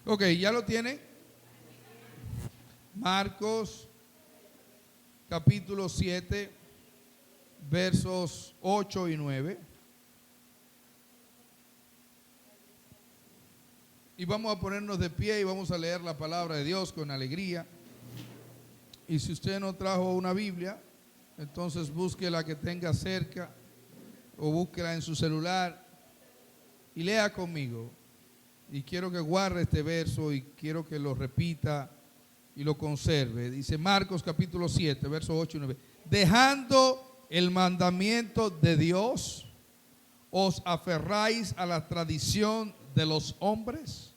Ok, ¿ya lo tienen? Marcos capítulo 7, versos 8 y 9. Y vamos a ponernos de pie y vamos a leer la palabra de Dios con alegría. Y si usted no trajo una Biblia, entonces busque la que tenga cerca o búsquela en su celular y lea conmigo. Y quiero que guarde este verso y quiero que lo repita y lo conserve. Dice Marcos capítulo 7, versos 8 y 9. Dejando el mandamiento de Dios, ¿os aferráis a la tradición de los hombres,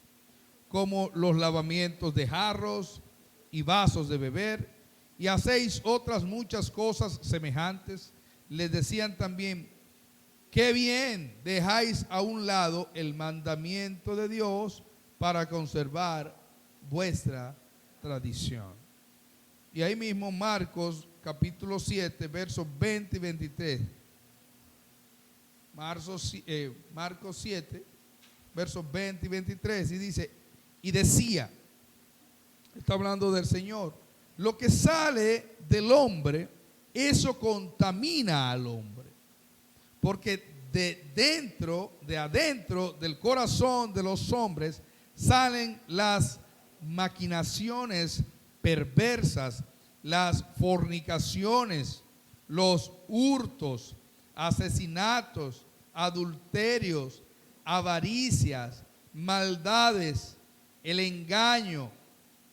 como los lavamientos de jarros y vasos de beber, y hacéis otras muchas cosas semejantes? Les decían también: qué bien, dejáis a un lado el mandamiento de Dios para conservar vuestra tradición. Y ahí mismo Marcos capítulo 7, versos 20 y 23. Marcos 7, versos 20 y 23. Y dice: y decía, está hablando del Señor, lo que sale del hombre, eso contamina al hombre. Porque de adentro del corazón de los hombres salen las maquinaciones perversas, las fornicaciones, los hurtos, asesinatos, adulterios, avaricias, maldades, el engaño,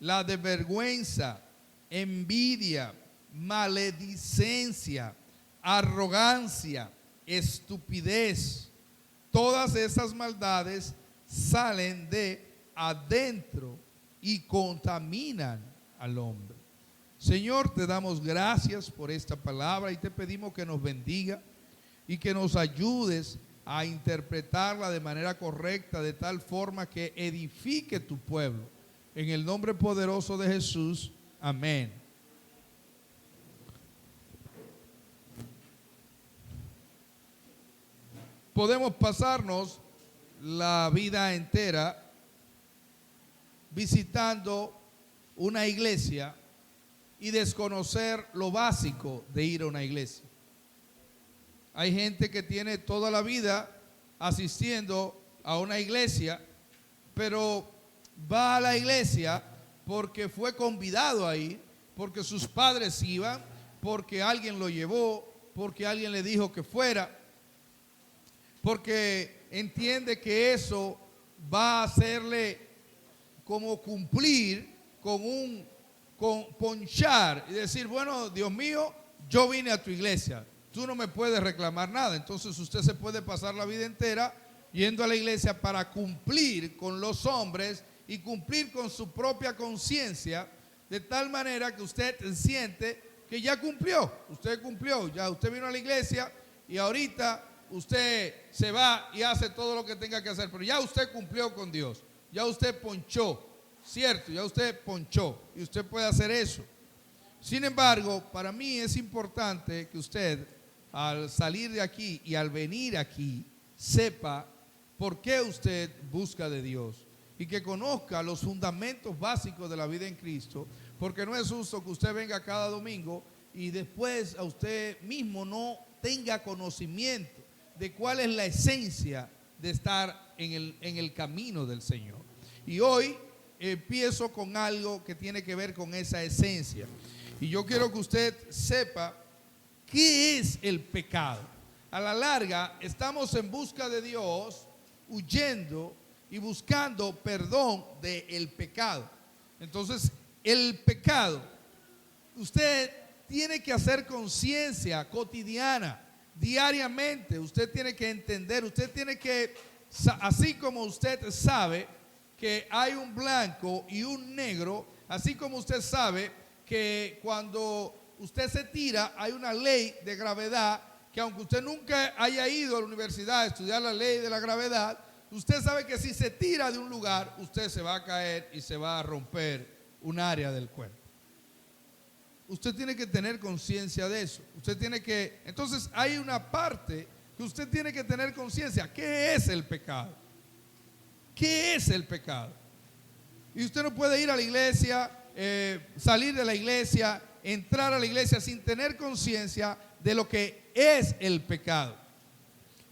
la desvergüenza, envidia, maledicencia, arrogancia, estupidez. Todas esas maldades salen de adentro y contaminan al hombre. Señor, te damos gracias por esta palabra y te pedimos que nos bendiga y que nos ayudes a interpretarla de manera correcta, de tal forma que edifique tu pueblo. En el nombre poderoso de Jesús, amén. Podemos pasarnos la vida entera visitando una iglesia y desconocer lo básico de ir a una iglesia. Hay gente que tiene toda la vida asistiendo a una iglesia, pero va a la iglesia porque fue convidado a ir, porque sus padres iban, porque alguien lo llevó, porque alguien le dijo que fuera, porque entiende que eso va a hacerle como cumplir con ponchar y decir: bueno, Dios mío, yo vine a tu iglesia, tú no me puedes reclamar nada. Entonces usted se puede pasar la vida entera yendo a la iglesia para cumplir con los hombres y cumplir con su propia conciencia, de tal manera que usted siente que ya cumplió, ya usted vino a la iglesia y ahorita usted se va y hace todo lo que tenga que hacer, pero ya usted cumplió con Dios, ya usted ponchó, ¿cierto? Ya usted ponchó y usted puede hacer eso. Sin embargo, para mí es importante que usted, al salir de aquí y al venir aquí, sepa por qué usted busca de Dios y que conozca los fundamentos básicos de la vida en Cristo, porque no es justo que usted venga cada domingo y después a usted mismo no tenga conocimiento de cuál es la esencia de estar en el camino del Señor. Y hoy empiezo con algo que tiene que ver con esa esencia. Y yo quiero que usted sepa qué es el pecado. A la larga estamos en busca de Dios, huyendo y buscando perdón del pecado. Entonces, el pecado, usted tiene que hacer conciencia cotidiana, diariamente. Usted tiene que entender, usted tiene que, así como usted sabe que hay un blanco y un negro, así como usted sabe que cuando usted se tira hay una ley de gravedad, que aunque usted nunca haya ido a la universidad a estudiar la ley de la gravedad, usted sabe que si se tira de un lugar, usted se va a caer y se va a romper un área del cuerpo. Usted tiene que tener conciencia de eso. Usted tiene que, entonces hay una parte que usted tiene que tener conciencia. ¿Qué es el pecado? ¿Qué es el pecado? Y usted no puede ir a la iglesia, salir de la iglesia, entrar a la iglesia sin tener conciencia de lo que es el pecado.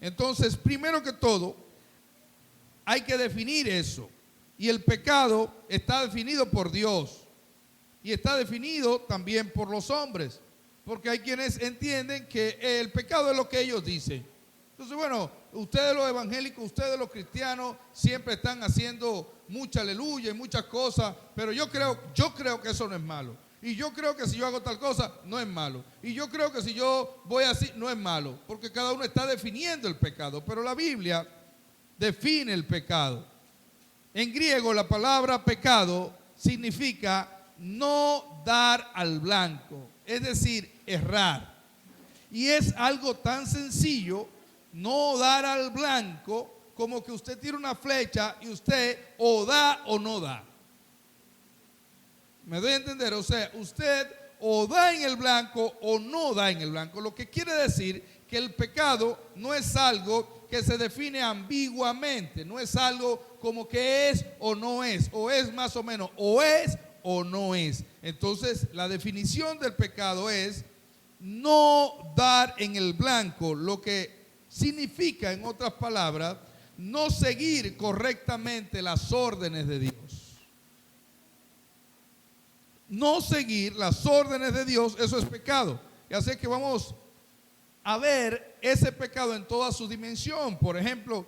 Entonces, primero que todo, hay que definir eso. Y el pecado está definido por Dios. Y está definido también por los hombres. Porque hay quienes entienden que el pecado es lo que ellos dicen. Entonces, bueno, ustedes los evangélicos, ustedes los cristianos, siempre están haciendo mucha aleluya y muchas cosas, pero yo creo que eso no es malo. Y yo creo que si yo hago tal cosa, no es malo. Y yo creo que si yo voy así, no es malo. Porque cada uno está definiendo el pecado. Pero la Biblia define el pecado. En griego, la palabra pecado significa no dar al blanco, es decir, errar. Y es algo tan sencillo, no dar al blanco, como que usted tira una flecha y usted o da o no da. ¿Me doy a entender? O sea, usted o da en el blanco o no da en el blanco. Lo que quiere decir que el pecado no es algo que se define ambiguamente, no es algo como que es o no es, o es más o menos, o es o no es. Entonces, la definición del pecado es no dar en el blanco, lo que significa, en otras palabras, no seguir correctamente las órdenes de Dios. No seguir las órdenes de Dios, eso es pecado. Y así que vamos a ver ese pecado en toda su dimensión. Por ejemplo,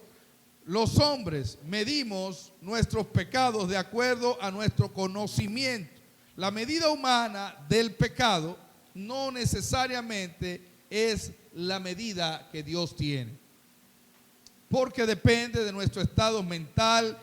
los hombres medimos nuestros pecados de acuerdo a nuestro conocimiento. La medida humana del pecado no necesariamente es la medida que Dios tiene, porque depende de nuestro estado mental,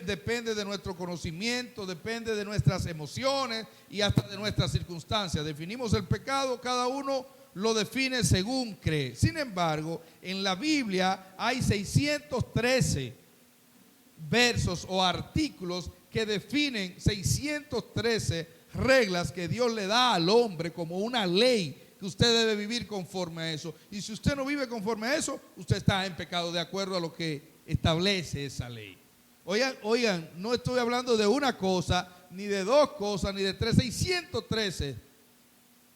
depende de nuestro conocimiento, depende de nuestras emociones y hasta de nuestras circunstancias. Definimos el pecado, cada uno lo define según cree. Sin embargo, en la Biblia hay 613 versos o artículos que definen 613 reglas que Dios le da al hombre como una ley que usted debe vivir conforme a eso. Y si usted no vive conforme a eso, usted está en pecado de acuerdo a lo que establece esa ley. Oigan, no estoy hablando de una cosa, ni de dos cosas, ni de tres. 613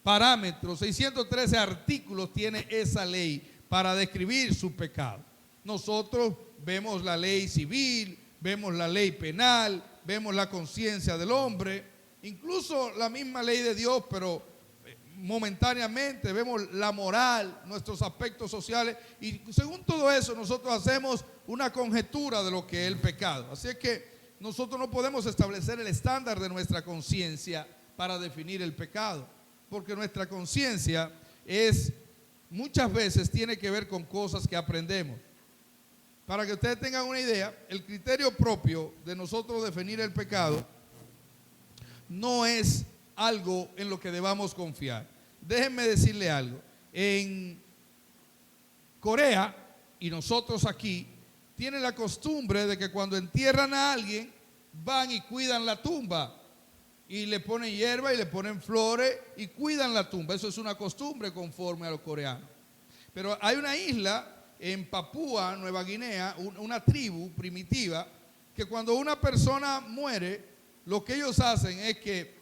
parámetros, 613 artículos tiene esa ley para describir su pecado. Nosotros vemos la ley civil, vemos la ley penal, vemos la conciencia del hombre, incluso la misma ley de Dios, pero momentáneamente vemos la moral, nuestros aspectos sociales, y según todo eso nosotros hacemos una conjetura de lo que es el pecado. Así es que nosotros no podemos establecer el estándar de nuestra conciencia para definir el pecado, porque nuestra conciencia muchas veces tiene que ver con cosas que aprendemos. Para que ustedes tengan una idea, el criterio propio de nosotros definir el pecado no es algo en lo que debamos confiar. Déjenme decirle algo. En Corea y nosotros aquí tienen la costumbre de que cuando entierran a alguien van y cuidan la tumba y le ponen hierba y le ponen flores y cuidan la tumba. Eso es una costumbre conforme a los coreanos. Pero hay una isla en Papúa Nueva Guinea, una tribu primitiva, que cuando una persona muere, lo que ellos hacen es que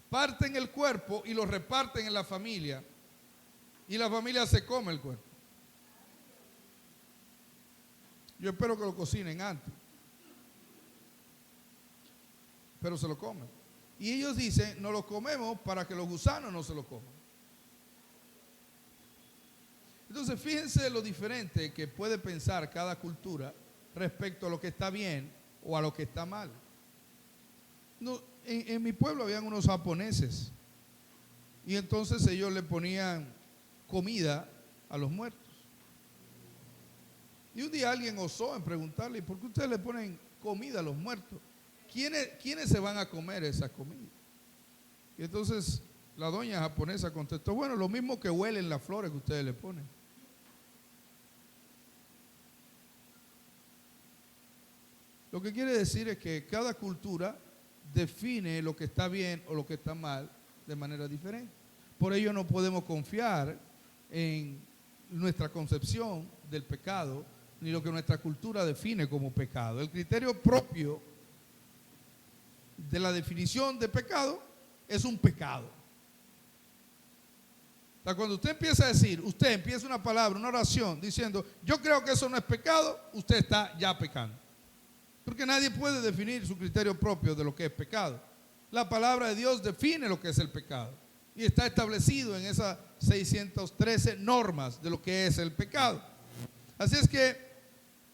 parten el cuerpo y lo reparten en la familia, y la familia se come el cuerpo. Yo espero que lo cocinen antes, pero se lo comen. Y ellos dicen, no lo comemos para que los gusanos no se lo coman. Entonces fíjense lo diferente que puede pensar cada cultura respecto a lo que está bien o a lo que está mal. No, en mi pueblo habían unos japoneses y entonces ellos le ponían comida a los muertos. Y un día alguien osó en preguntarle, ¿por qué ustedes le ponen comida a los muertos? ¿Quiénes se van a comer esa comida? Y entonces la doña japonesa contestó, bueno, lo mismo que huelen las flores que ustedes le ponen. Lo que quiere decir es que cada cultura define lo que está bien o lo que está mal de manera diferente. Por ello no podemos confiar en nuestra concepción del pecado ni lo que nuestra cultura define como pecado. El criterio propio de la definición de pecado, es un pecado. O sea, cuando usted empieza a decir, usted empieza una palabra, una oración, diciendo, yo creo que eso no es pecado, usted está ya pecando. Porque nadie puede definir su criterio propio de lo que es pecado. La palabra de Dios define lo que es el pecado. Y está establecido en esas 613 normas de lo que es el pecado. Así es que,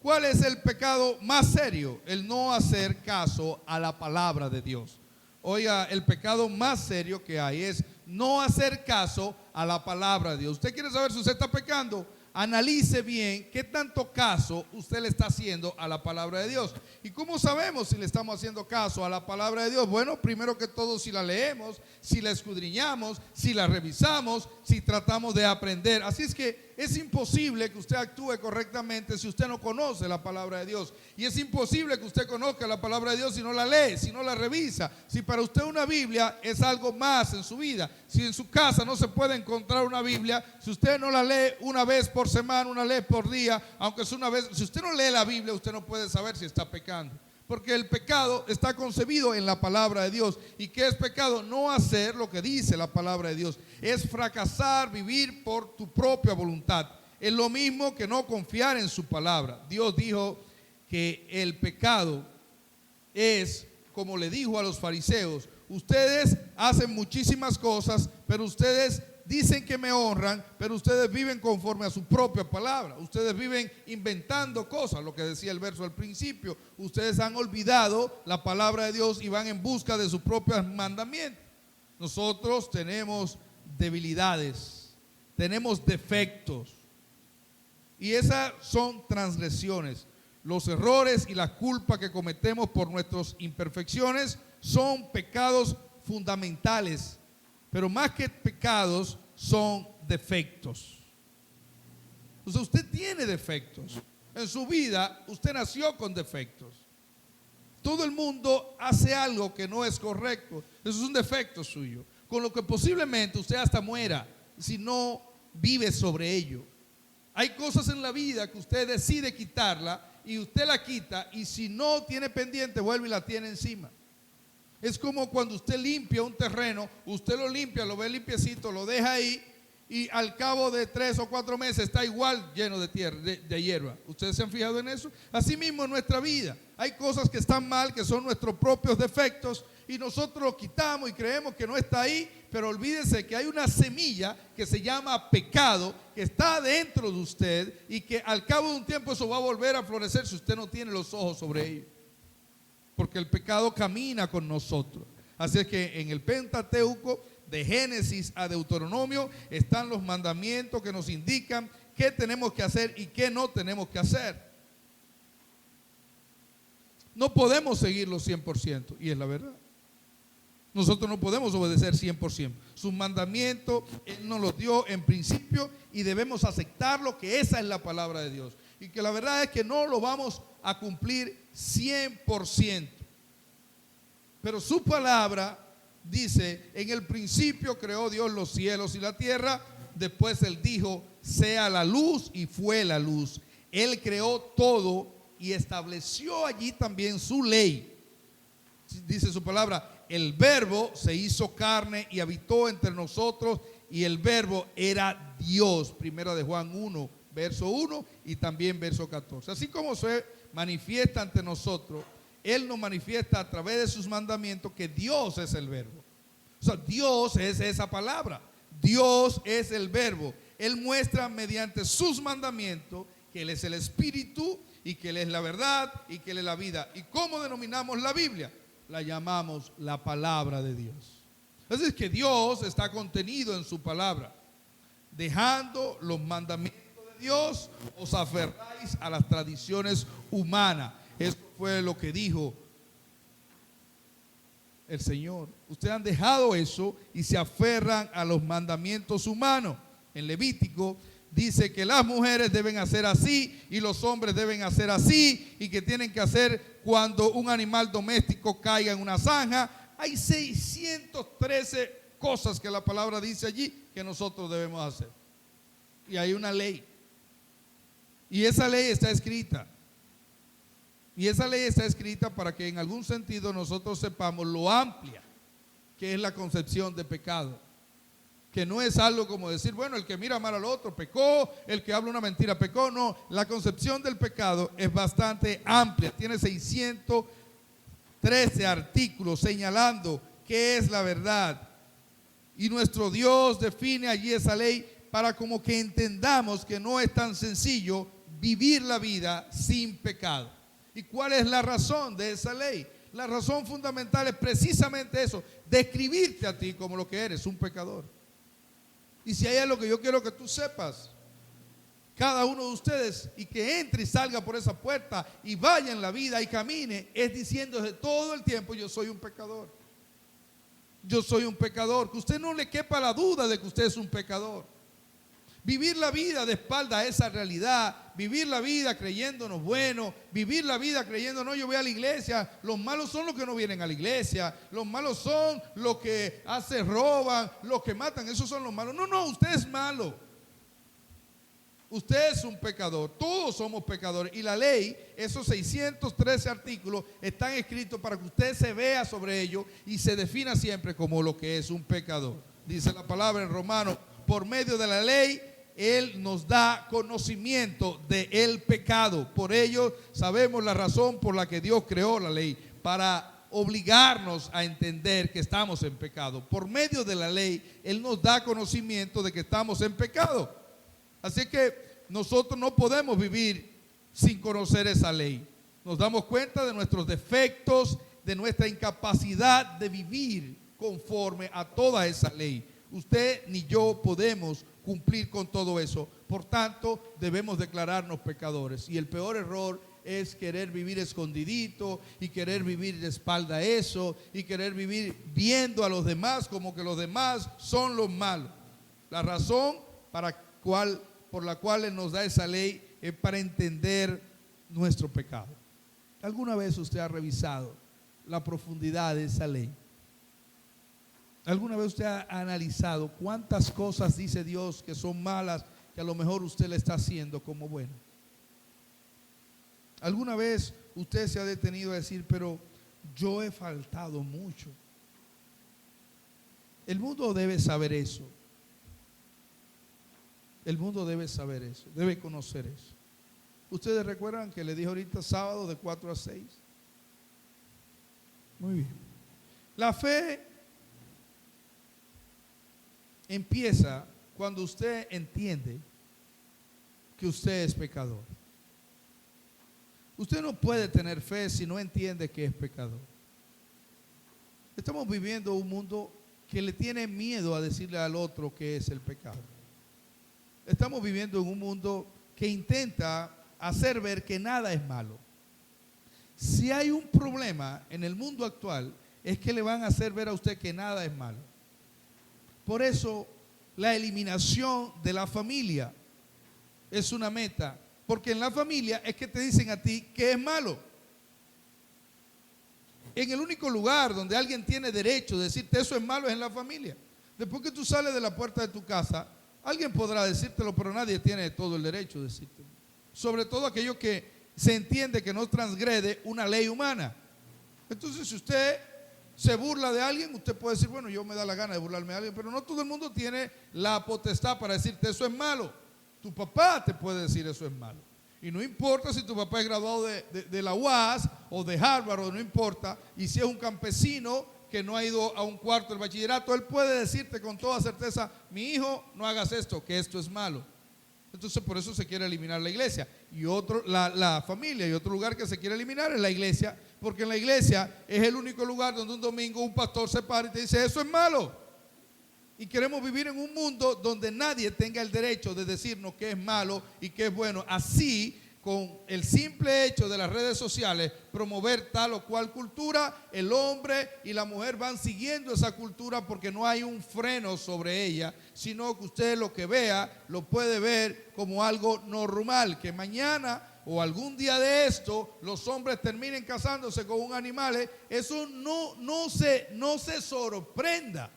¿cuál es el pecado más serio? El no hacer caso a la palabra de Dios. Oiga, el pecado más serio que hay es no hacer caso a la palabra de Dios. ¿Usted quiere saber si usted está pecando? Analice bien qué tanto caso usted le está haciendo a la palabra de Dios. ¿Y cómo sabemos si le estamos haciendo caso a la palabra de Dios? Bueno, primero que todo, si la leemos, si la escudriñamos, si la revisamos, si tratamos de aprender. Así es que es imposible que usted actúe correctamente si usted no conoce la palabra de Dios. Y es imposible que usted conozca la palabra de Dios si no la lee, si no la revisa. Si para usted una Biblia es algo más en su vida, si en su casa no se puede encontrar una Biblia, si usted no la lee una vez por semana, una vez por día, aunque es una vez, si usted no lee la Biblia, usted no puede saber si está pecando. Porque el pecado está concebido en la palabra de Dios. ¿Y qué es pecado? No hacer lo que dice la palabra de Dios. Es fracasar, vivir por tu propia voluntad. Es lo mismo que no confiar en su palabra. Dios dijo que el pecado es, como le dijo a los fariseos, ustedes hacen muchísimas cosas, pero ustedes dicen que me honran, pero ustedes viven conforme a su propia palabra. Ustedes viven inventando cosas, lo que decía el verso al principio. Ustedes han olvidado la palabra de Dios y van en busca de sus propios mandamientos. Nosotros tenemos debilidades, tenemos defectos, y esas son transgresiones. Los errores y la culpa que cometemos por nuestras imperfecciones son pecados fundamentales. Pero más que pecados, son defectos. O sea, usted tiene defectos. En su vida, usted nació con defectos. Todo el mundo hace algo que no es correcto. Eso es un defecto suyo. Con lo que posiblemente usted hasta muera si no vive sobre ello. Hay cosas en la vida que usted decide quitarla y usted la quita, y si no tiene pendiente, vuelve y la tiene encima. Es como cuando usted limpia un terreno, usted lo limpia, lo ve limpiecito, lo deja ahí, y al cabo de 3 o 4 meses está igual lleno de tierra, de hierba. ¿Ustedes se han fijado en eso? Así mismo en nuestra vida hay cosas que están mal, que son nuestros propios defectos, y nosotros lo quitamos y creemos que no está ahí, pero olvídese que hay una semilla que se llama pecado, que está dentro de usted, y que al cabo de un tiempo eso va a volver a florecer si usted no tiene los ojos sobre ello. Porque el pecado camina con nosotros. Así es que en el Pentateuco, de Génesis a Deuteronomio, están los mandamientos que nos indican qué tenemos que hacer y qué no tenemos que hacer. No podemos seguirlo 100%, y es la verdad. Nosotros no podemos obedecer 100%. Sus mandamientos Él nos los dio en principio, y debemos aceptarlo, que esa es la palabra de Dios. Y que la verdad es que no lo vamos a cumplir 100%. Pero su palabra dice, en el principio creó Dios los cielos y la tierra. Después Él dijo, sea la luz, y fue la luz. Él creó todo y estableció allí también su ley. Dice su palabra, el verbo se hizo carne y habitó entre nosotros, y el verbo era Dios. Primera de Juan 1, verso 1 y también verso 14. Así como se manifiesta ante nosotros, Él nos manifiesta a través de sus mandamientos que Dios es el verbo. O sea, Dios es esa palabra. Dios es el verbo. Él muestra mediante sus mandamientos que Él es el Espíritu, y que Él es la verdad, y que Él es la vida. ¿Y cómo denominamos la Biblia? La llamamos la palabra de Dios. Así es que Dios está contenido en su palabra. Dejando los mandamientos de Dios, os aferráis a las tradiciones humanas. Eso fue lo que dijo el Señor. Ustedes han dejado eso y se aferran a los mandamientos humanos. En Levítico dice que las mujeres deben hacer así y los hombres deben hacer así, y que tienen que hacer cuando un animal doméstico caiga en una zanja. Hay 613 cosas que la palabra dice allí que nosotros debemos hacer. Y hay una ley. Y esa ley está escrita. Y esa ley está escrita para que en algún sentido nosotros sepamos lo amplia que es la concepción de pecado. Que no es algo como decir, bueno, el que mira mal al otro pecó, el que habla una mentira pecó. No, la concepción del pecado es bastante amplia. Tiene 613 artículos señalando qué es la verdad. Y nuestro Dios define allí esa ley para como que entendamos que no es tan sencillo vivir la vida sin pecado. ¿Y cuál es la razón de esa ley? La razón fundamental es precisamente eso, describirte a ti como lo que eres, un pecador. Y si hay algo que yo quiero que tú sepas, cada uno de ustedes, y que entre y salga por esa puerta y vaya en la vida y camine, es diciéndose todo el tiempo, yo soy un pecador. Yo soy un pecador. Que usted no le quepa la duda de que usted es un pecador. Vivir la vida de espalda a esa realidad, vivir la vida creyéndonos buenos, vivir la vida creyendo, no, yo voy a la iglesia, los malos son los que no vienen a la iglesia, los malos son los que roban, los que matan, esos son los malos. No, no, usted es malo. Usted es un pecador, todos somos pecadores. Y la ley, esos 613 artículos, están escritos para que usted se vea sobre ellos y se defina siempre como lo que es un pecador. Dice la palabra en Romanos, por medio de la ley, Él nos da conocimiento del pecado. Por ello sabemos la razón por la que Dios creó la ley, para obligarnos a entender que estamos en pecado. Por medio de la ley, Él nos da conocimiento de que estamos en pecado. Así que nosotros no podemos vivir sin conocer esa ley. Nos damos cuenta de nuestros defectos, de nuestra incapacidad de vivir conforme a toda esa ley. Usted ni yo podemos cumplir con todo eso. Por tanto, debemos declararnos pecadores. Y el peor error es querer vivir escondidito y querer vivir de espalda a eso y querer vivir viendo a los demás como que los demás son los malos. La razón por la cual Él nos da esa ley es para entender nuestro pecado. ¿Alguna vez usted ha revisado la profundidad de esa ley? ¿Alguna vez usted ha analizado cuántas cosas dice Dios que son malas que a lo mejor usted le está haciendo como bueno? ¿Alguna vez usted se ha detenido a decir, pero yo he faltado mucho? El mundo debe saber eso. El mundo debe saber eso, debe conocer eso. ¿Ustedes recuerdan que le dije ahorita sábado de 4 a 6? Muy bien. La fe empieza cuando usted entiende que usted es pecador. Usted no puede tener fe si no entiende que es pecador. Estamos viviendo un mundo que le tiene miedo a decirle al otro que es el pecado. Estamos viviendo en un mundo que intenta hacer ver que nada es malo. Si hay un problema en el mundo actual, es que le van a hacer ver a usted que nada es malo. Por eso la eliminación de la familia es una meta, porque en la familia es que te dicen a ti que es malo. En el único lugar donde alguien tiene derecho de decirte eso es malo es en la familia. Después que tú sales de la puerta de tu casa, alguien podrá decírtelo, pero nadie tiene todo el derecho de decírtelo. Sobre todo aquello que se entiende que no transgrede una ley humana. Entonces, si usted se burla de alguien, usted puede decir, bueno, yo me da la gana de burlarme de alguien, pero no todo el mundo tiene la potestad para decirte eso es malo. Tu papá te puede decir eso es malo. Y no importa si tu papá es graduado de la UAS o de Harvard, o no importa, y si es un campesino que no ha ido a un cuarto del bachillerato, él puede decirte con toda certeza, mi hijo, no hagas esto, que esto es malo. Entonces por eso se quiere eliminar la iglesia. Y la familia, y otro lugar que se quiere eliminar es la iglesia, porque en la iglesia es el único lugar donde un domingo un pastor se para y te dice, eso es malo. Y queremos vivir en un mundo donde nadie tenga el derecho de decirnos qué es malo y qué es bueno. Así, con el simple hecho de las redes sociales promover tal o cual cultura, el hombre y la mujer van siguiendo esa cultura porque no hay un freno sobre ella, sino que usted lo que vea lo puede ver como algo normal, que mañana o algún día de esto los hombres terminen casándose con un animal. Eso no se sorprenda.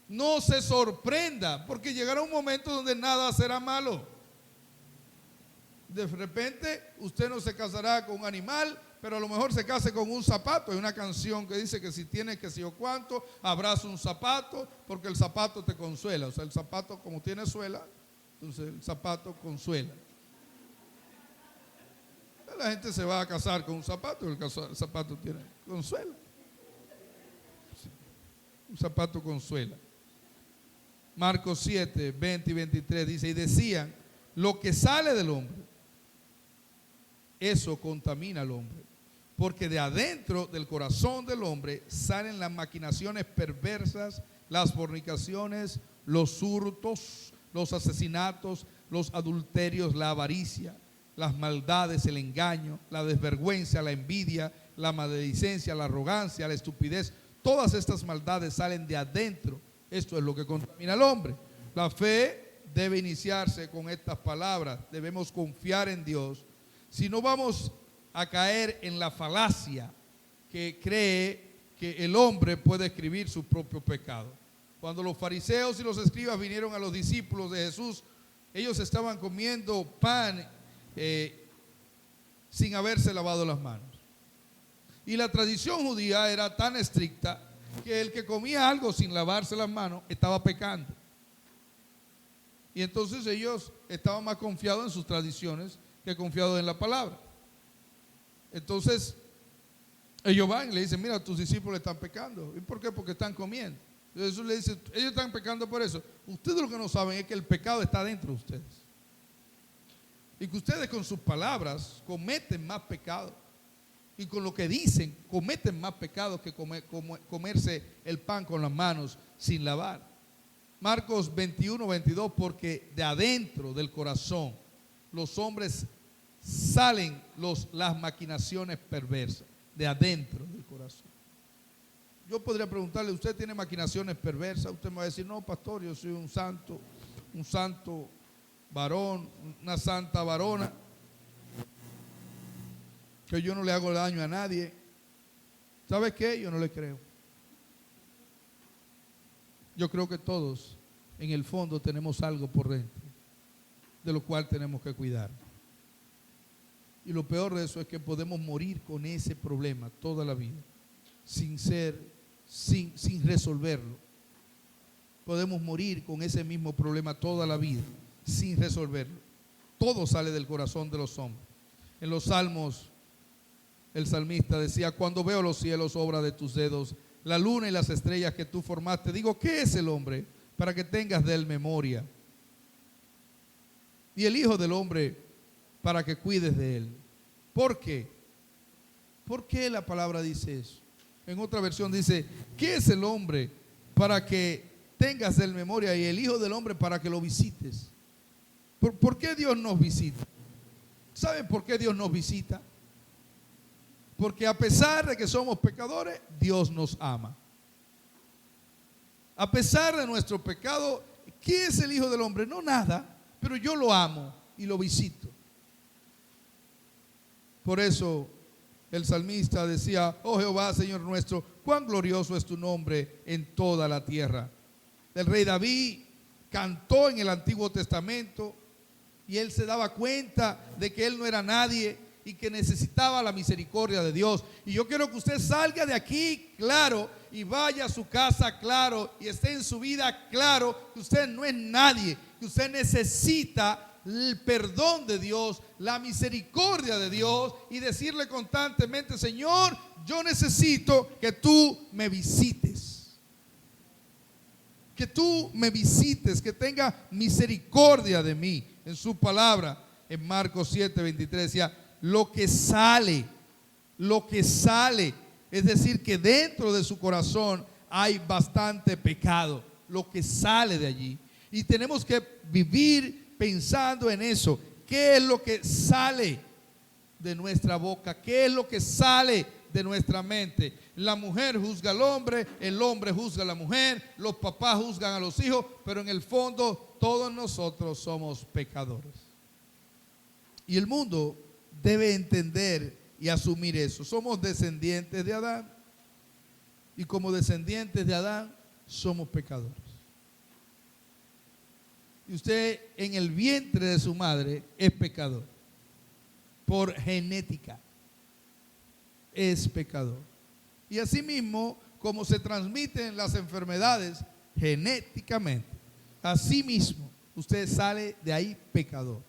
No se sorprenda, porque llegará un momento donde nada será malo. De repente usted no se casará con un animal, pero a lo mejor se case con un zapato. Hay una canción que dice que si tienes que sé yo cuánto, abraza un zapato, porque el zapato te consuela. O sea, el zapato como tiene suela, entonces el zapato consuela. La gente se va a casar con un zapato, el zapato tiene consuela. Sí, un zapato consuela. Marcos 7, 20 y 23 dice, y decían, lo que sale del hombre, eso contamina al hombre, porque de adentro del corazón del hombre salen las maquinaciones perversas, las fornicaciones, los hurtos, los asesinatos, los adulterios, la avaricia, las maldades, el engaño, la desvergüenza, la envidia, la maledicencia, la arrogancia, la estupidez. Todas estas maldades salen de adentro. Esto es lo que contamina al hombre. La fe debe iniciarse con estas palabras. Debemos confiar en Dios. Si no, vamos a caer en la falacia que cree que el hombre puede escribir su propio pecado. Cuando los fariseos y los escribas vinieron a los discípulos de Jesús, ellos estaban comiendo pan sin haberse lavado las manos. Y la tradición judía era tan estricta que el que comía algo sin lavarse las manos estaba pecando. Y entonces ellos estaban más confiados en sus tradiciones que confiados en la palabra. Entonces ellos van y le dicen, mira, tus discípulos están pecando. ¿Y por qué? Porque están comiendo. Entonces Jesús le dice, ellos están pecando por eso. Ustedes lo que no saben es que el pecado está dentro de ustedes. Y que ustedes con sus palabras cometen más pecado. Y con lo que dicen cometen más pecado que comerse el pan con las manos sin lavar. Marcos 21, 22, porque de adentro del corazón los hombres salen las maquinaciones perversas. De adentro del corazón. Yo podría preguntarle, ¿usted tiene maquinaciones perversas? Usted me va a decir, no, pastor, yo soy un santo varón, una santa varona, que yo no le hago daño a nadie. ¿Sabe qué? Yo no le creo. Yo creo que todos en el fondo tenemos algo por dentro de lo cual tenemos que cuidar. Y lo peor de eso es que podemos morir con ese problema toda la vida sin resolverlo. Podemos morir con ese mismo problema toda la vida sin resolverlo. Todo sale del corazón de los hombres. En los salmos el salmista decía, cuando veo los cielos, obra de tus dedos, la luna y las estrellas que tú formaste, digo, ¿qué es el hombre para que tengas de él memoria? Y el hijo del hombre para que cuides de él. ¿Por qué? ¿Por qué la palabra dice eso? En otra versión dice, ¿qué es el hombre para que tengas de él memoria y el hijo del hombre para que lo visites? ¿Por qué Dios nos visita? ¿Saben por qué Dios nos visita? Porque a pesar de que somos pecadores, Dios nos ama. A pesar de nuestro pecado, ¿qué es el Hijo del Hombre? No nada, pero yo lo amo y lo visito. Por eso el salmista decía, oh Jehová, Señor nuestro, cuán glorioso es tu nombre en toda la tierra. El rey David cantó en el Antiguo Testamento y él se daba cuenta de que él no era nadie y que necesitaba la misericordia de Dios. Y yo quiero que usted salga de aquí claro y vaya a su casa claro y esté en su vida claro que usted no es nadie, que usted necesita el perdón de Dios, la misericordia de Dios y decirle constantemente, Señor, yo necesito que tú me visites. Que tú me visites, que tenga misericordia de mí. En su palabra, en Marcos 7, 23 decía, lo que sale, es decir, que dentro de su corazón hay bastante pecado, lo que sale de allí. Y tenemos que vivir pensando en eso. ¿Qué es lo que sale de nuestra boca? ¿Qué es lo que sale de nuestra mente? La mujer juzga al hombre, el hombre juzga a la mujer, los papás juzgan a los hijos, pero en el fondo todos nosotros somos pecadores. Y el mundo debe entender y asumir eso. Somos descendientes de Adán y como descendientes de Adán somos pecadores. Y usted en el vientre de su madre es pecador. por genética. Es pecador. Y asimismo, como se transmiten las enfermedades genéticamente, asimismo, usted sale de ahí pecador.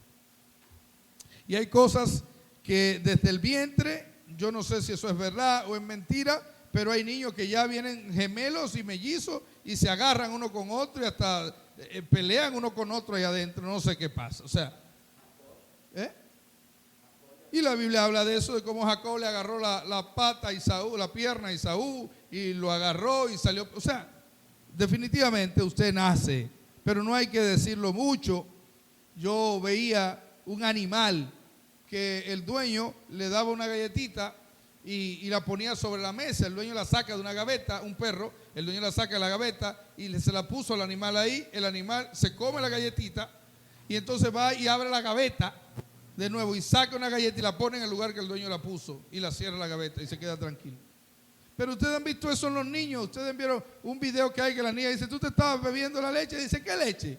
Y hay cosas que desde el vientre, yo no sé si eso es verdad o es mentira, pero hay niños que ya vienen gemelos y mellizos y se agarran uno con otro y hasta pelean uno con otro ahí adentro, no sé qué pasa. O sea, y la Biblia habla de eso, de cómo Jacob le agarró la pata a Esaú, la pierna a Esaú, y lo agarró y salió. O sea, definitivamente usted nace, pero no hay que decirlo mucho. Yo veía un animal que el dueño le daba una galletita y la ponía sobre la mesa. El dueño la saca de una gaveta, un perro, el dueño la saca de la gaveta y se la puso al animal ahí. El animal se come la galletita y entonces va y abre la gaveta de nuevo y saca una galleta y la pone en el lugar que el dueño la puso y la cierra la gaveta y se queda tranquilo. Pero ustedes han visto eso en los niños. Ustedes vieron un video que hay que la niña dice: ¿tú te estabas bebiendo la leche? Dice: ¿qué leche?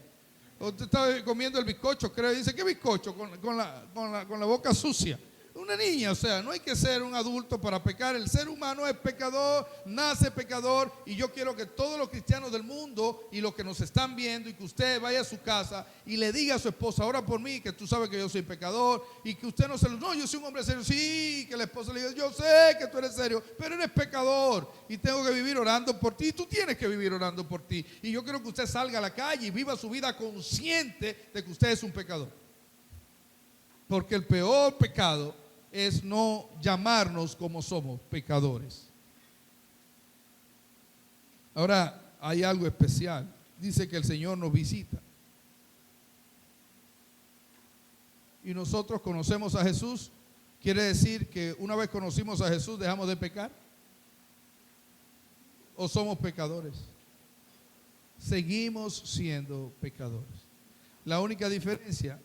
O te estaba comiendo el bizcocho, creo. Dice: ¿qué bizcocho? Con la boca sucia. Una niña. O sea, no hay que ser un adulto para pecar. El ser humano es pecador, nace pecador. Y yo quiero que todos los cristianos del mundo y los que nos están viendo, y que usted vaya a su casa y le diga a su esposa: ora por mí, que tú sabes que yo soy pecador. Y que usted no se lo... No, yo soy un hombre serio. Sí, que la esposa le diga: yo sé que tú eres serio, pero eres pecador y tengo que vivir orando por ti. Y tú tienes que vivir orando por ti. Y yo quiero que usted salga a la calle y viva su vida consciente de que usted es un pecador. Porque el peor pecado es no llamarnos como somos, pecadores. Ahora, hay algo especial. Dice que el Señor nos visita. Y nosotros conocemos a Jesús. ¿Quiere decir que una vez conocimos a Jesús dejamos de pecar? ¿O somos pecadores? Seguimos siendo pecadores. La única diferencia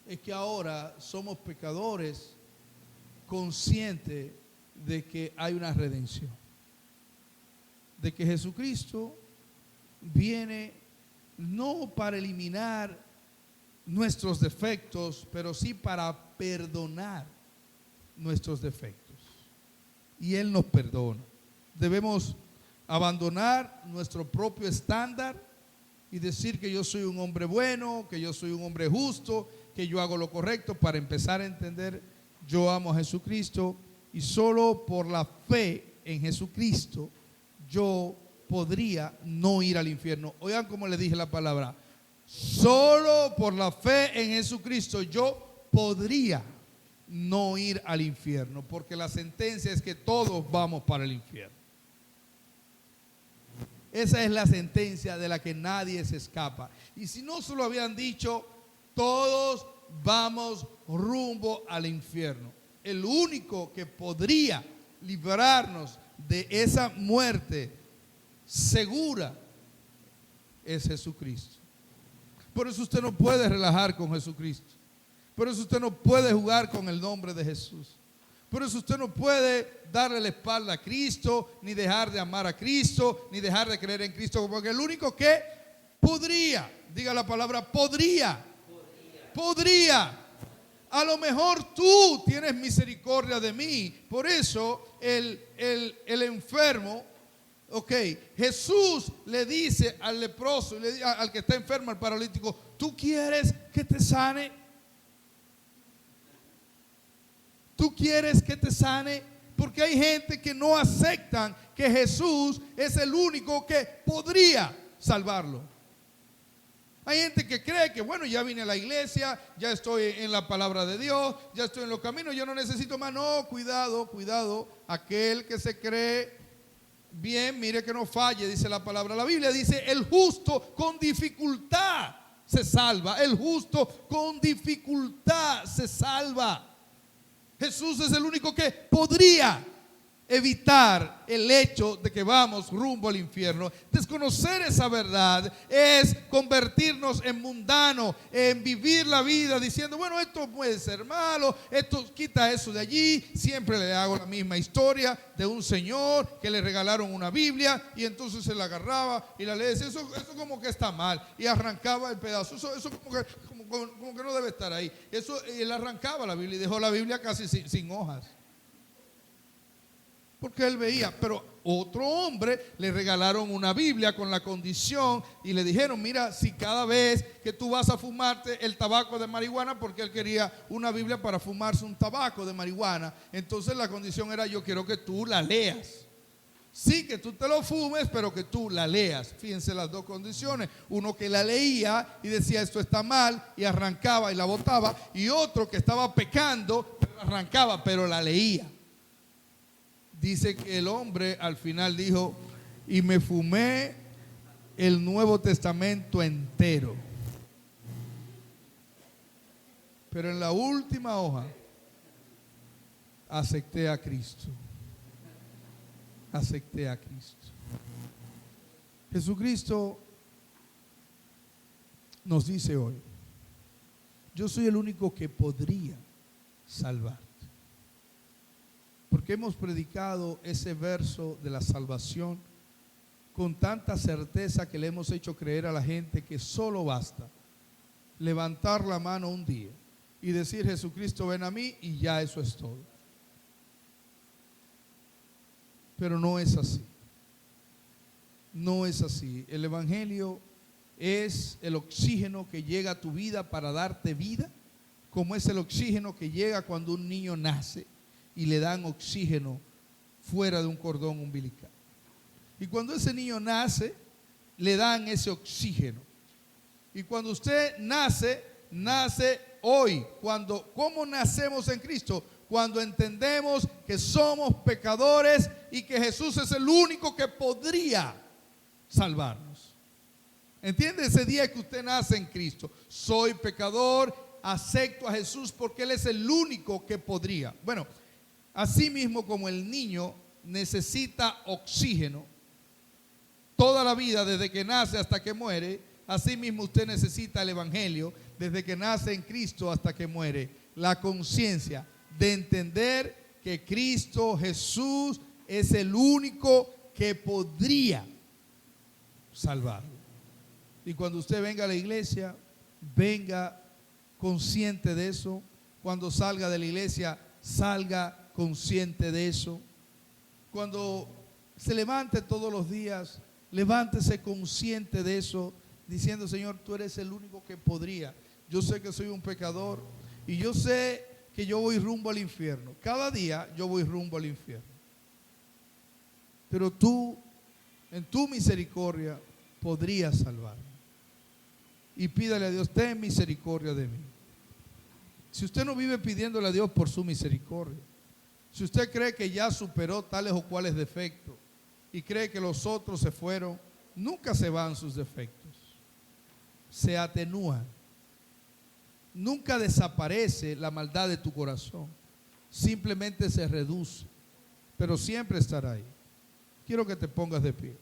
es que ahora somos pecadores conscientes de que hay una redención, de que Jesucristo viene no para eliminar nuestros defectos, pero sí para perdonar nuestros defectos. Y Él nos perdona. Debemos abandonar nuestro propio estándar y decir que yo soy un hombre bueno, que yo soy un hombre justo, que yo hago lo correcto, para empezar a entender: yo amo a Jesucristo y solo por la fe en Jesucristo yo podría no ir al infierno. Oigan cómo le dije la palabra: solo por la fe en Jesucristo yo podría no ir al infierno, porque la sentencia es que todos vamos para el infierno. Esa es la sentencia de la que nadie se escapa. Y si no se lo habían dicho, todos vamos rumbo al infierno. El único que podría librarnos de esa muerte segura es Jesucristo. Por eso usted no puede relajar con Jesucristo. Por eso usted no puede jugar con el nombre de Jesús. Por eso usted no puede darle la espalda a Cristo, ni dejar de amar a Cristo, ni dejar de creer en Cristo, porque el único que podría, diga la palabra podría. A lo mejor tú tienes misericordia de mí. Por eso el enfermo, Jesús le dice al leproso, al que está enfermo, al paralítico: ¿tú quieres que te sane? ¿Tú quieres que te sane? Porque hay gente que no aceptan que Jesús es el único que podría salvarlo. Hay gente que cree que, bueno, ya vine a la iglesia, ya estoy en la palabra de Dios, ya estoy en los caminos, yo no necesito más. No, cuidado. Aquel que se cree bien, mire que no falle, dice la palabra. La Biblia dice: el justo con dificultad se salva. El justo con dificultad se salva. Jesús es el único que podría evitar el hecho de que vamos rumbo al infierno. Desconocer esa verdad es convertirnos en mundanos, en vivir la vida diciendo: bueno, esto puede ser malo, esto quita eso de allí. Siempre le hago la misma historia de un señor que le regalaron una Biblia y entonces se la agarraba y la leía. Eso como que está mal, y arrancaba el pedazo. Eso como como que no debe estar ahí. Eso, él arrancaba la Biblia y dejó la Biblia casi sin hojas. Porque él veía, pero otro hombre le regalaron una Biblia con la condición y le dijeron, mira, si cada vez que tú vas a fumarte el tabaco de marihuana, porque él quería una Biblia para fumarse un tabaco de marihuana, entonces la condición era, yo quiero que tú la leas. Sí, que tú te lo fumes, pero que tú la leas. Fíjense las dos condiciones. Uno que la leía y decía esto está mal y arrancaba y la botaba. Y otro que estaba pecando, pero arrancaba, pero la leía. Dice que el hombre al final dijo, y me fumé el Nuevo Testamento entero. Pero en la última hoja acepté a Cristo. Acepté a Cristo. Jesucristo nos dice hoy, yo soy el único que podría salvarte. Porque hemos predicado ese verso de la salvación con tanta certeza que le hemos hecho creer a la gente que solo basta levantar la mano un día y decir, Jesucristo, ven a mí, y ya eso es todo. Pero no es así. No es así. El Evangelio es el oxígeno que llega a tu vida para darte vida, como es el oxígeno que llega cuando un niño nace y le dan oxígeno fuera de un cordón umbilical. Y cuando ese niño nace, le dan ese oxígeno. Y cuando usted nace hoy. ¿Cómo nacemos en Cristo? Cuando entendemos que somos pecadores y que Jesús es el único que podría salvarnos. ¿Entiende? Ese día que usted nace en Cristo, soy pecador, acepto a Jesús porque Él es el único que podría. Bueno, así mismo como el niño necesita oxígeno toda la vida, desde que nace hasta que muere, así mismo usted necesita el Evangelio desde que nace en Cristo hasta que muere. La conciencia de entender que Cristo Jesús es el único que podría salvarlo. Y cuando usted venga a la iglesia, venga consciente de eso. Cuando salga de la iglesia, salga consciente de eso. Cuando se levante todos los días, levántese consciente de eso, diciendo, Señor, tú eres el único que podría. Yo sé que soy un pecador y yo sé que yo voy rumbo al infierno. Cada día yo voy rumbo al infierno. Pero tú, en tu misericordia, podrías salvarme. Y pídale a Dios, ten misericordia de mí. Si usted no vive pidiéndole a Dios por su misericordia, si usted cree que ya superó tales o cuales defectos y cree que los otros se fueron, nunca se van sus defectos, se atenúan. Nunca desaparece la maldad de tu corazón, simplemente se reduce, pero siempre estará ahí. Quiero que te pongas de pie.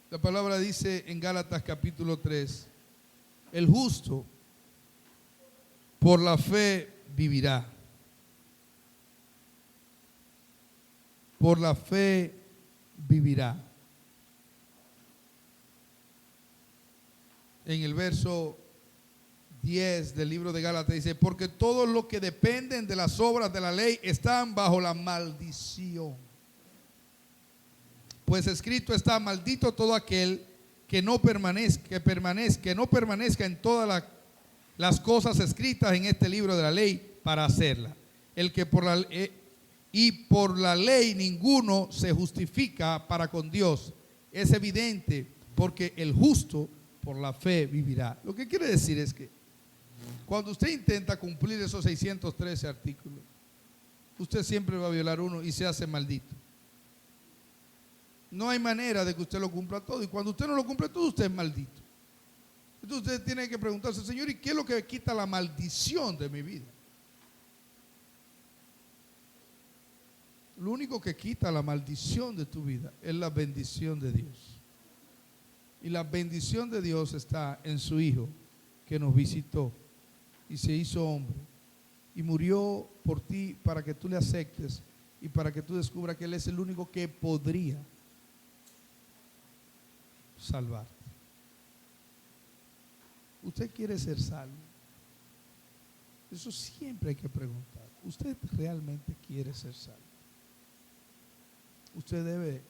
La palabra dice en Gálatas capítulo 3, el justo por la fe vivirá. Por la fe vivirá. En el verso 10 del libro de Gálatas dice, porque todos los que dependen de las obras de la ley están bajo la maldición. Pues escrito está, maldito todo aquel que no permanezca en todas las cosas escritas en este libro de la ley para hacerla. El que por la ley ninguno se justifica para con Dios. Es evidente, porque el justo por la fe vivirá. Lo que quiere decir es que cuando usted intenta cumplir esos 613 artículos, usted siempre va a violar uno y se hace maldito. No hay manera de que usted lo cumpla todo. Y cuando usted no lo cumple todo, usted es maldito. Entonces usted tiene que preguntarse, Señor, ¿y qué es lo que quita la maldición de mi vida? Lo único que quita la maldición de tu vida es la bendición de Dios. Y la bendición de Dios está en su Hijo, que nos visitó y se hizo hombre y murió por ti para que tú le aceptes y para que tú descubras que Él es el único que podría salvarte. ¿Usted quiere ser salvo? Eso siempre hay que preguntar. ¿Usted realmente quiere ser salvo? Usted debe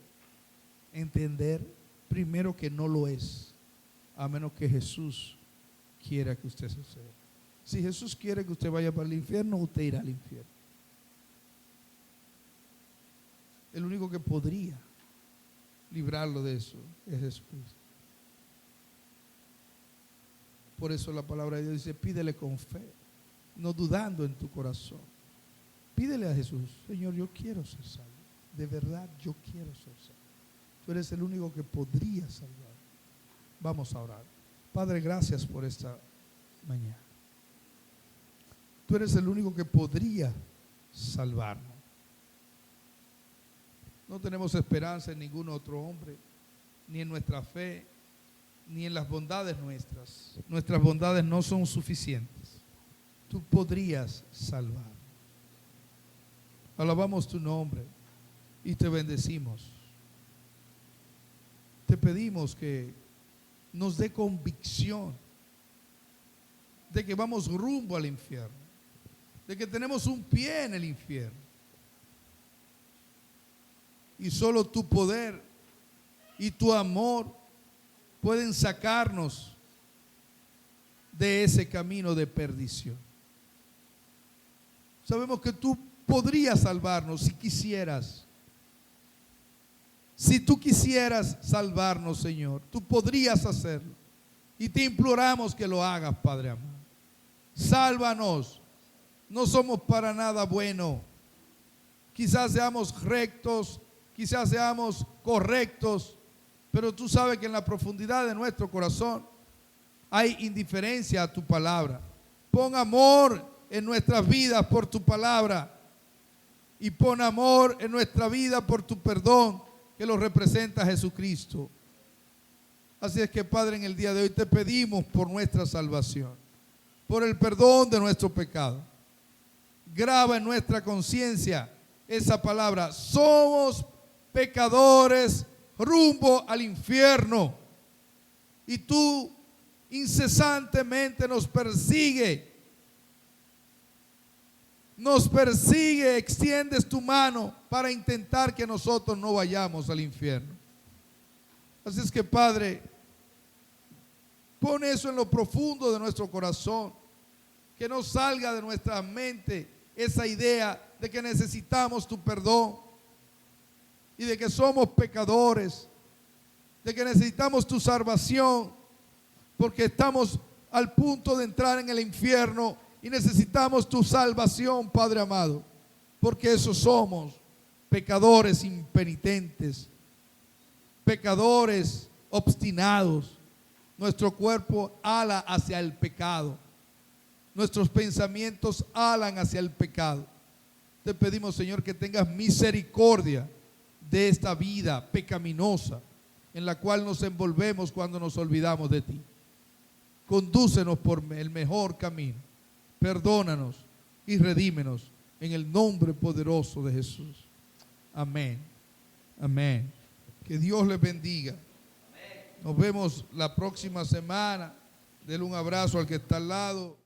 entender primero que no lo es, a menos que Jesús quiera que usted se sea. Si Jesús quiere que usted vaya para el infierno, usted irá al infierno. El único que podría librarlo de eso es Jesucristo. Por eso la palabra de Dios dice, pídele con fe, no dudando en tu corazón. Pídele a Jesús, Señor, yo quiero ser salvo. De verdad, yo quiero ser salvo. Tú eres el único que podría salvar. Vamos a orar. Padre, gracias por esta mañana. Tú eres el único que podría salvarnos. No tenemos esperanza en ningún otro hombre, ni en nuestra fe, ni en las bondades nuestras. Nuestras bondades no son suficientes. Tú podrías salvar. Alabamos tu nombre y te bendecimos. Te pedimos que nos dé convicción de que vamos rumbo al infierno, de que tenemos un pie en el infierno. Y solo tu poder y tu amor pueden sacarnos de ese camino de perdición. Sabemos que tú podrías salvarnos si quisieras. Si tú quisieras salvarnos, Señor, tú podrías hacerlo. Y te imploramos que lo hagas, Padre amado. Sálvanos. No somos para nada buenos. Quizás seamos rectos, quizás seamos correctos, pero tú sabes que en la profundidad de nuestro corazón hay indiferencia a tu palabra. Pon amor en nuestras vidas por tu palabra y pon amor en nuestra vida por tu perdón que lo representa Jesucristo. Así es que, Padre, en el día de hoy te pedimos por nuestra salvación, por el perdón de nuestro pecado. Graba en nuestra conciencia esa palabra: somos pecadores rumbo al infierno, y tú incesantemente nos persigue, extiendes tu mano para intentar que nosotros no vayamos al infierno. Así es que, Padre, pon eso en lo profundo de nuestro corazón, que no salga de nuestra mente esa idea de que necesitamos tu perdón y de que somos pecadores, de que necesitamos tu salvación porque estamos al punto de entrar en el infierno y necesitamos tu salvación, Padre amado, porque eso somos, pecadores impenitentes, pecadores obstinados. Nuestro cuerpo ala hacia el pecado, nuestros pensamientos alan hacia el pecado. Te pedimos, Señor, que tengas misericordia de esta vida pecaminosa en la cual nos envolvemos cuando nos olvidamos de ti. Condúcenos por el mejor camino, perdónanos y redímenos en el nombre poderoso de Jesús. Amén. Amén. Que Dios les bendiga. Nos vemos la próxima semana. Denle un abrazo al que está al lado.